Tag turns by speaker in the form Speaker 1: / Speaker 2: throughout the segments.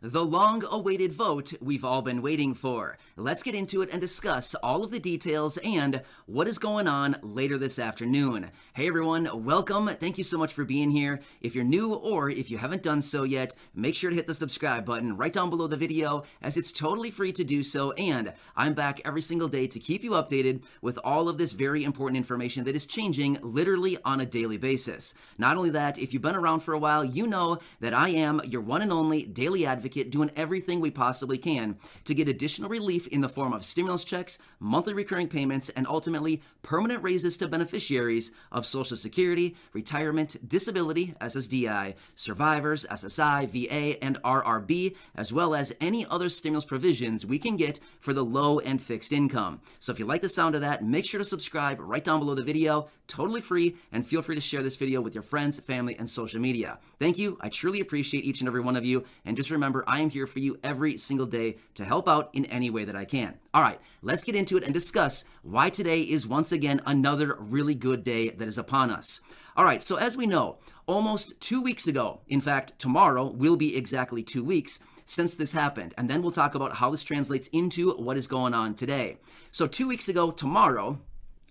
Speaker 1: the long-awaited vote we've all been waiting for. Let's get into it and discuss all of the details and what is going on later this afternoon. Hey everyone, welcome. Thank you so much for being here. If you're new or if you haven't done so yet, make sure to hit the subscribe button right down below the video as it's totally free to do so, and I'm back every single day to keep you updated with all of this very important information that is changing literally on a daily basis. Not only that, if you've been around for a while, you know that I am your one and only daily advocate doing everything we possibly can to get additional relief in the form of stimulus checks, monthly recurring payments, and ultimately permanent raises to beneficiaries of Social Security, retirement, disability, SSDI, survivors, SSI, VA, and RRB, as well as any other stimulus provisions we can get for the low and fixed income. So if you like the sound of that, make sure to subscribe right down below the video, totally free, and feel free to share this video with your friends, family, and social media. Thank you. I truly appreciate each and every one of you, and just remember, I am here for you every single day to help out in any way that I can. All right, let's get into it and discuss why today is once again another really good day that is upon us. All right, so as we know, almost 2 weeks ago, in fact, tomorrow will be exactly 2 weeks since this happened, and then we'll talk about how this translates into what is going on today. So 2 weeks ago, tomorrow,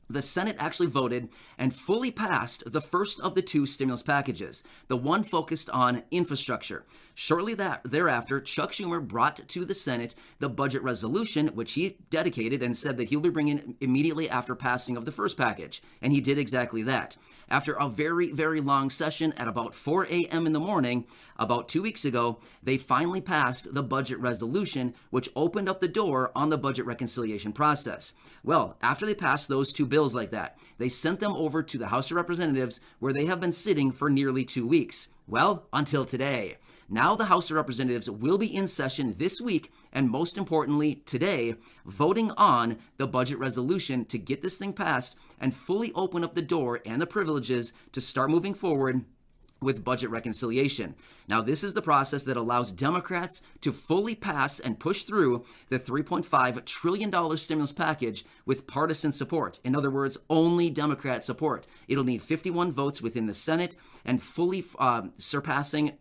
Speaker 1: the Senate actually voted and fully passed the first of the two stimulus packages, the one focused on infrastructure. Shortly thereafter, Chuck Schumer brought to the Senate the budget resolution, which he dedicated and said that he'll be bringing immediately after passing of the first package. And he did exactly that. After a very, very long session at about 4 a.m. in the morning, about 2 weeks ago, they finally passed the budget resolution, which opened up the door on the budget reconciliation process. Well, after they passed those two bills like that, they sent them over to the House of Representatives, where they have been sitting for nearly 2 weeks. Well, until today. Now the House of Representatives will be in session this week, and most importantly, today, voting on the budget resolution to get this thing passed and fully open up the door and the privileges to start moving forward with budget reconciliation. Now, this is the process that allows Democrats to fully pass and push through the $3.5 trillion stimulus package with partisan support. In other words, only Democrat support. It'll need 51 votes within the Senate and fully surpassing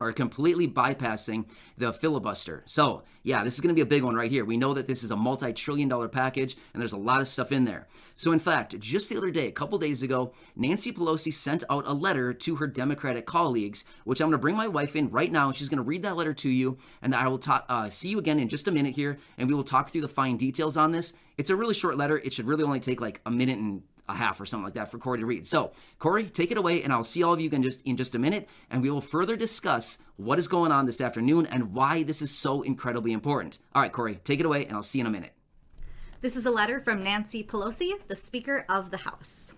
Speaker 1: or completely bypassing the filibuster. So, yeah, this is going to be a big one right here. We know that this is a multi-trillion-dollar package, and there's a lot of stuff in there. So, in fact, just the other day, a couple days ago, Nancy Pelosi sent out a letter to her Democratic colleagues, which I'm going to bring my wife in right now. She's going to read that letter to you, and I will see you again in just a minute here, and we will talk through the fine details on this. It's a really short letter. It should really only take like a minute and a half or something like that for Corey to read. So, Corey, take it away, and I'll see all of you again in just a minute, and we will further discuss what is going on this afternoon and why this is so incredibly important. All right, Corey, take it away, and I'll see you in a minute.
Speaker 2: This is a letter from Nancy Pelosi, the Speaker of the House.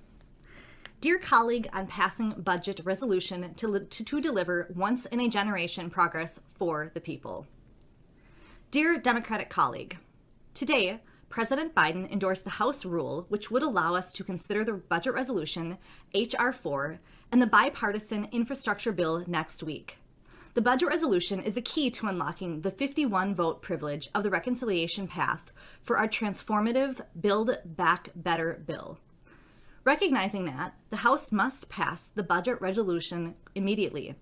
Speaker 2: Dear colleague, on passing budget resolution to deliver once-in-a-generation progress for the people. Dear Democratic colleague, today, President Biden endorsed the House rule, which would allow us to consider the budget resolution, H.R. 4, and the bipartisan infrastructure bill next week. The budget resolution is the key to unlocking the 51-vote privilege of the reconciliation path for our transformative Build Back Better bill. Recognizing that, the House must pass the budget resolution immediately.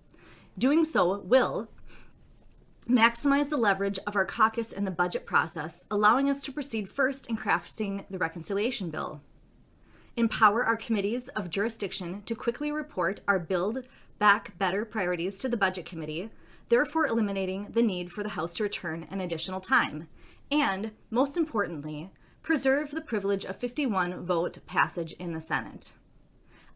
Speaker 2: Doing so will maximize the leverage of our caucus in the budget process, allowing us to proceed first in crafting the reconciliation bill. Empower our committees of jurisdiction to quickly report our Build Back Better priorities to the Budget Committee, therefore eliminating the need for the House to return an additional time. And, most importantly, preserve the privilege of 51-vote passage in the Senate.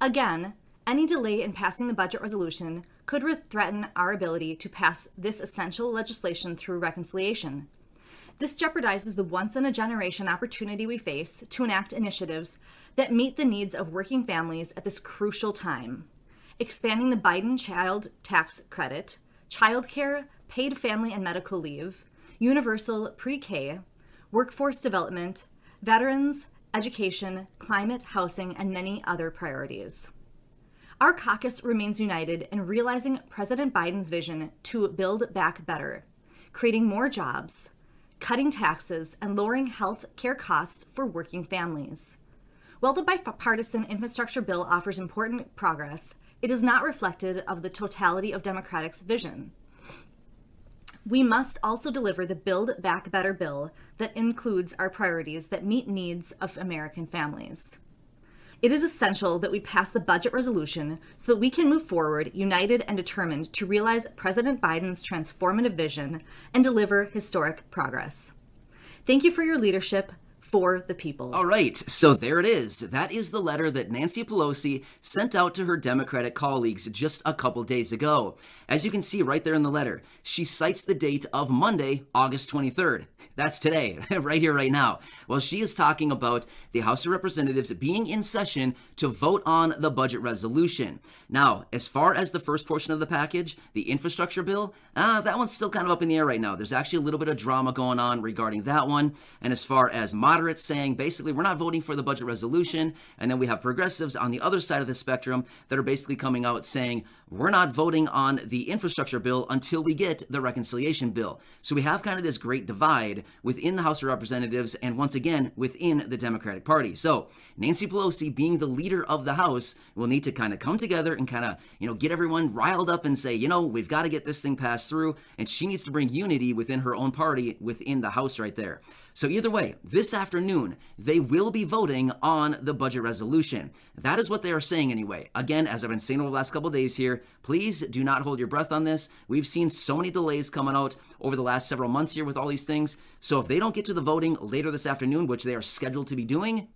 Speaker 2: Again, any delay in passing the budget resolution could threaten our ability to pass this essential legislation through reconciliation. This jeopardizes the once-in-a-generation opportunity we face to enact initiatives that meet the needs of working families at this crucial time. Expanding the Biden Child Tax Credit, childcare, paid family and medical leave, universal pre-K, workforce development, veterans, education, climate, housing, and many other priorities. Our caucus remains united in realizing President Biden's vision to build back better, creating more jobs, cutting taxes, and lowering health care costs for working families. While the bipartisan infrastructure bill offers important progress, it is not reflective of the totality of Democrats' vision. We must also deliver the Build Back Better bill that includes our priorities that meet needs of American families. It is essential that we pass the budget resolution so that we can move forward united and determined to realize President Biden's transformative vision and deliver historic progress. Thank you for your leadership for the people.
Speaker 1: All right, so there it is. That is the letter that Nancy Pelosi sent out to her Democratic colleagues just a couple days ago. As you can see right there in the letter, she cites the date of Monday, August 23rd. That's today, right here, right now. Well, she is talking about the House of Representatives being in session to vote on the budget resolution. Now, as far as the first portion of the package, the infrastructure bill, that one's still kind of up in the air right now. There's actually a little bit of drama going on regarding that one. And as far as moderates saying, basically, we're not voting for the budget resolution. And then we have progressives on the other side of the spectrum that are basically coming out saying, we're not voting on the infrastructure bill until we get the reconciliation bill. So we have kind of this great divide within the House of Representatives and once again within the Democratic Party. So Nancy Pelosi, being the leader of the House, will need to kind of come together and kind of, get everyone riled up and say, we've got to get this thing passed through. And she needs to bring unity within her own party within the House right there. So either way, this afternoon, they will be voting on the budget resolution. That is what they are saying anyway. Again, as I've been saying over the last couple of days here, please do not hold your breath on this. We've seen so many delays coming out over the last several months here with all these things. So if they don't get to the voting later this afternoon, which they are scheduled to be doing,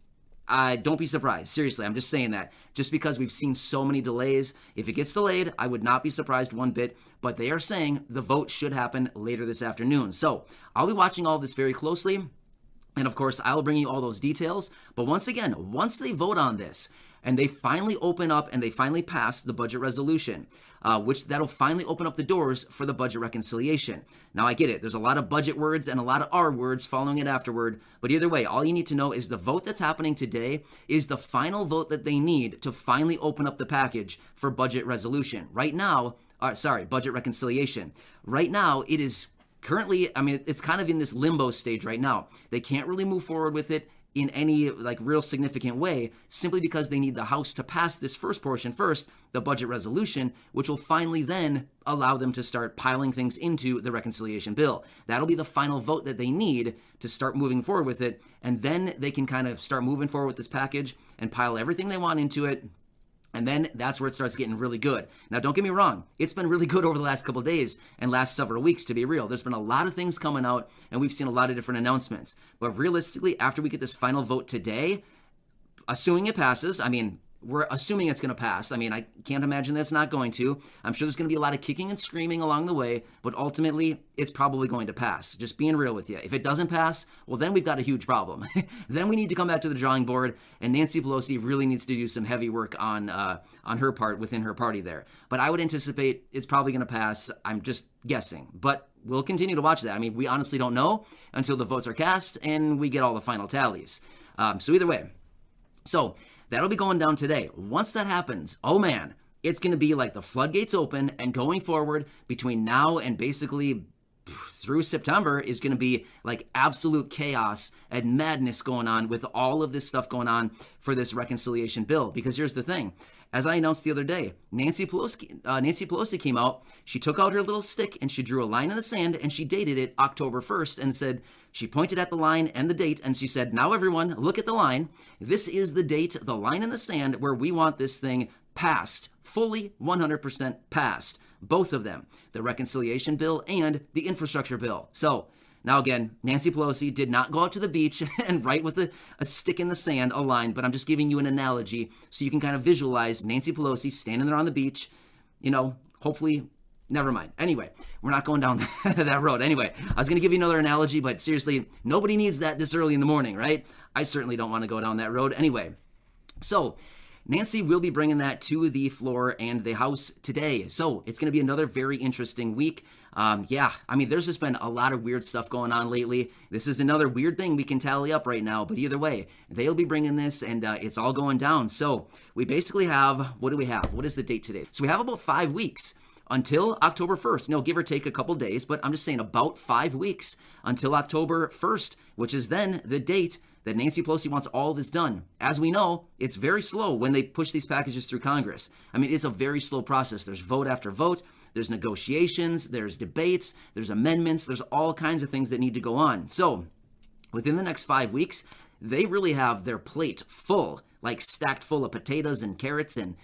Speaker 1: don't be surprised. Seriously, I'm just saying that. Just because we've seen so many delays, if it gets delayed, I would not be surprised one bit. But they are saying the vote should happen later this afternoon. So I'll be watching all this very closely. And of course, I'll bring you all those details. But once again, once they vote on this and they finally open up and they finally pass the budget resolution, which that'll finally open up the doors for the budget reconciliation. Now, I get it. There's a lot of budget words and a lot of R words following it afterward. But either way, all you need to know is the vote that's happening today is the final vote that they need to finally open up the package for budget resolution. Right now, budget reconciliation. Right now, it is currently, it's kind of in this limbo stage right now. They can't really move forward with it in any real significant way, simply because they need the House to pass this first portion first, the budget resolution, which will finally then allow them to start piling things into the reconciliation bill. That'll be the final vote that they need to start moving forward with it, and then they can kind of start moving forward with this package and pile everything they want into it. And then that's where it starts getting really good. Now, don't get me wrong. It's been really good over the last couple of days and last several weeks, to be real. There's been a lot of things coming out, and we've seen a lot of different announcements. But realistically, after we get this final vote today, assuming it passes, we're assuming it's going to pass. I can't imagine that it's not going to. I'm sure there's going to be a lot of kicking and screaming along the way, but ultimately, it's probably going to pass. Just being real with you. If it doesn't pass, well, then we've got a huge problem. Then we need to come back to the drawing board, and Nancy Pelosi really needs to do some heavy work on her part within her party there. But I would anticipate it's probably going to pass. I'm just guessing, but we'll continue to watch that. We honestly don't know until the votes are cast and we get all the final tallies. So either way. So that'll be going down today. Once that happens, oh man, it's going to be like the floodgates open, and going forward between now and basically through September is going to be like absolute chaos and madness going on with all of this stuff going on for this reconciliation bill. Because here's the thing. As I announced the other day, Nancy Pelosi came out, she took out her little stick and she drew a line in the sand and she dated it October 1st and said, she pointed at the line and the date and she said, now everyone, look at the line. This is the date, the line in the sand where we want this thing passed, fully 100% passed. Both of them, the reconciliation bill and the infrastructure bill. So now again, Nancy Pelosi did not go out to the beach and write with a stick in the sand a line, but I'm just giving you an analogy so you can kind of visualize Nancy Pelosi standing there on the beach, hopefully, never mind. Anyway, we're not going down that road. Anyway, I was going to give you another analogy, but seriously, nobody needs that this early in the morning, right? I certainly don't want to go down that road. Anyway, so Nancy will be bringing that to the floor and the House today. So it's going to be another very interesting week. There's just been a lot of weird stuff going on lately. This is another weird thing we can tally up right now. But either way, they'll be bringing this and it's all going down. So we basically have, what do we have? What is the date today? So we have about 5 weeks until October 1st. Give or take a couple days, but I'm just saying about 5 weeks until October 1st, which is then the date that Nancy Pelosi wants all this done. As we know, it's very slow when they push these packages through Congress. I mean, it's a very slow process. There's vote after vote, there's negotiations, there's debates, there's amendments, there's all kinds of things that need to go on. So within the next 5 weeks, they really have their plate full, like stacked full of potatoes and carrots and,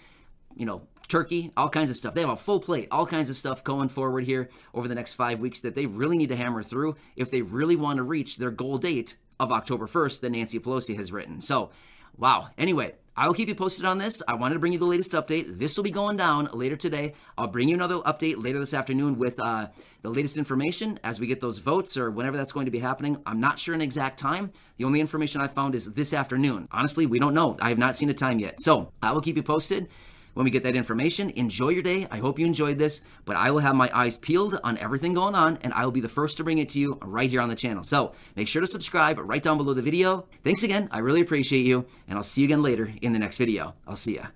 Speaker 1: turkey, all kinds of stuff. They have a full plate, all kinds of stuff going forward here over the next 5 weeks that they really need to hammer through if they really want to reach their goal date of October 1st that Nancy Pelosi has written. So, wow. Anyway, I will keep you posted on this. I wanted to bring you the latest update. This will be going down later today. I'll bring you another update later this afternoon with the latest information as we get those votes or whenever that's going to be happening. I'm not sure an exact time. The only information I found is this afternoon. Honestly, we don't know. I have not seen a time yet. So I will keep you posted when we get that information. Enjoy your day. I hope you enjoyed this, but I will have my eyes peeled on everything going on, and I will be the first to bring it to you right here on the channel. So make sure to subscribe right down below the video. Thanks again. I really appreciate you, and I'll see you again later in the next video. I'll see ya.